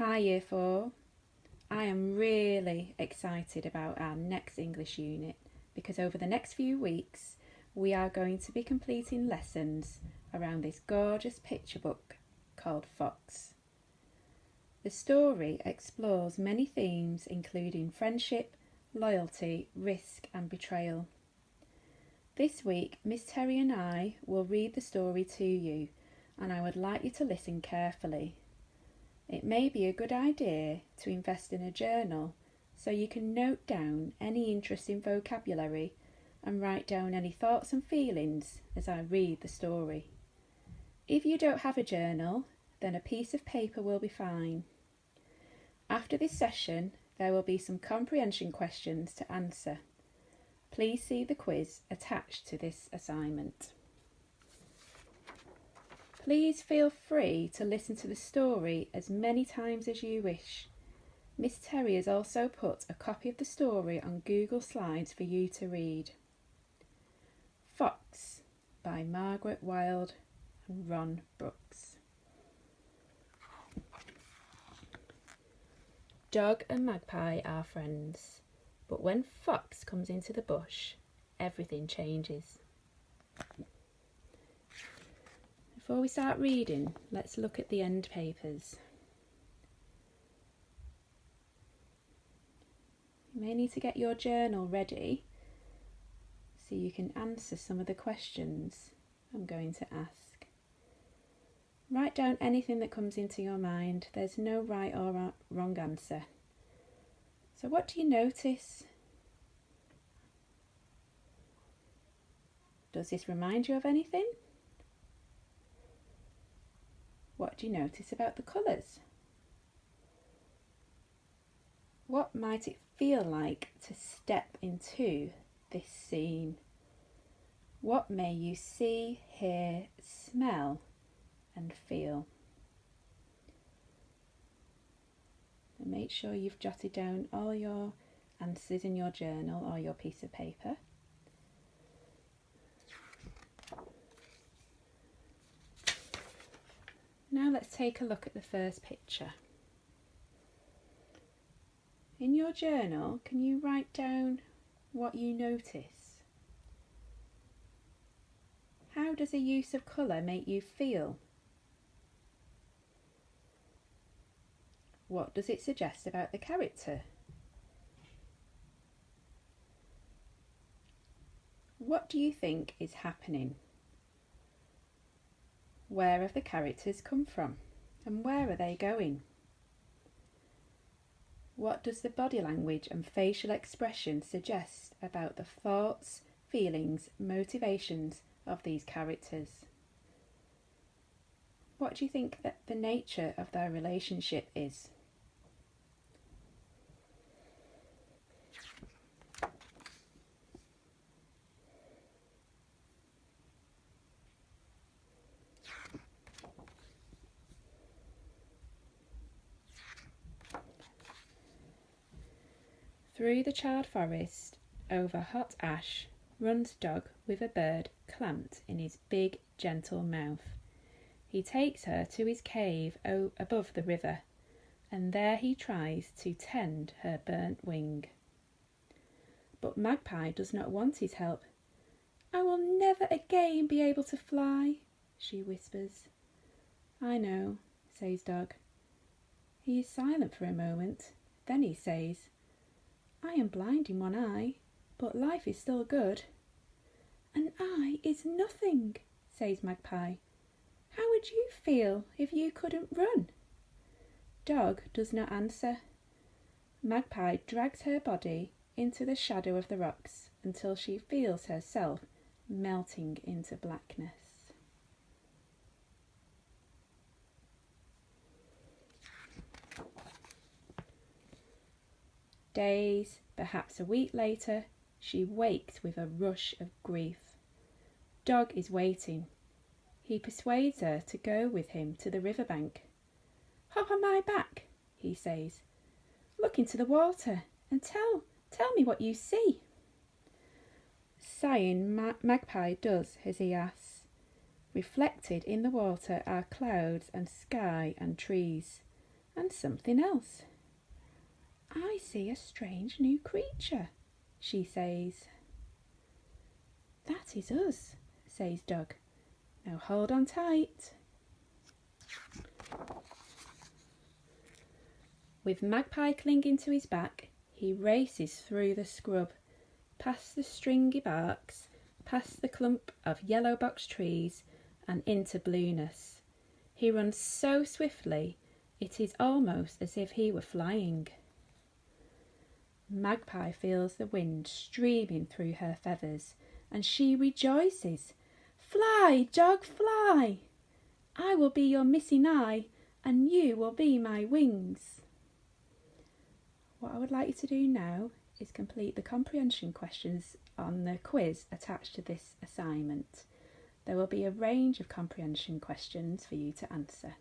Hi Year 4. I am really excited about our next English unit because over the next few weeks we are going to be completing lessons around this gorgeous picture book called Fox. The story explores many themes including friendship, loyalty, risk and betrayal. This week Miss Terry and I will read the story to you and I would like you to listen carefully. It may be a good idea to invest in a journal so you can note down any interesting vocabulary and write down any thoughts and feelings as I read the story. If you don't have a journal, then a piece of paper will be fine. After this session, there will be some comprehension questions to answer. Please see the quiz attached to this assignment. Please feel free to listen to the story as many times as you wish. Miss Terry has also put a copy of the story on Google Slides for you to read. Fox by Margaret Wilde and Ron Brooks. Dog and Magpie are friends, but when Fox comes into the bush, everything changes. Before we start reading, let's look at the end papers. You may need to get your journal ready so you can answer some of the questions I'm going to ask. Write down anything that comes into your mind. There's no right or wrong answer. So what do you notice? Does this remind you of anything? What do you notice about the colours? What might it feel like to step into this scene? What may you see, hear, smell and feel? And make sure you've jotted down all your answers in your journal or your piece of paper. Now let's take a look at the first picture. In your journal, can you write down what you notice? How does the use of colour make you feel? What does it suggest about the character? What do you think is happening? Where have the characters come from? And where are they going? What does the body language and facial expression suggest about the thoughts, feelings, motivations of these characters? What do you think that the nature of their relationship is? Through the charred forest, over hot ash, runs Dog with a bird clamped in his big, gentle mouth. He takes her to his cave above the river, and there he tries to tend her burnt wing. But Magpie does not want his help. "I will never again be able to fly," she whispers. "I know," says Dog. He is silent for a moment. Then he says, "I am blind in one eye, but life is still good." "An eye is nothing," says Magpie. "How would you feel if you couldn't run?" Dog does not answer. Magpie drags her body into the shadow of the rocks until she feels herself melting into blackness. Days, perhaps a week later, she wakes with a rush of grief. Dog is waiting. He persuades her to go with him to the riverbank. "Hop on my back," he says. "Look into the water and tell me what you see." Sighing, Magpie does as he asks. Reflected in the water are clouds and sky and trees. and something else. I see a strange new creature, she says. That is us, says Doug. Now hold on tight. With Magpie clinging to his back, he races through the scrub, past the stringy barks, past the clump of yellow box trees, and into blueness. He runs so swiftly, it is almost as if he were flying. Magpie feels the wind streaming through her feathers, and she rejoices. Fly, Dog, fly! I will be your missing eye, and you will be my wings. What I would like you to do now is complete the comprehension questions on the quiz attached to this assignment. There will be a range of comprehension questions for you to answer.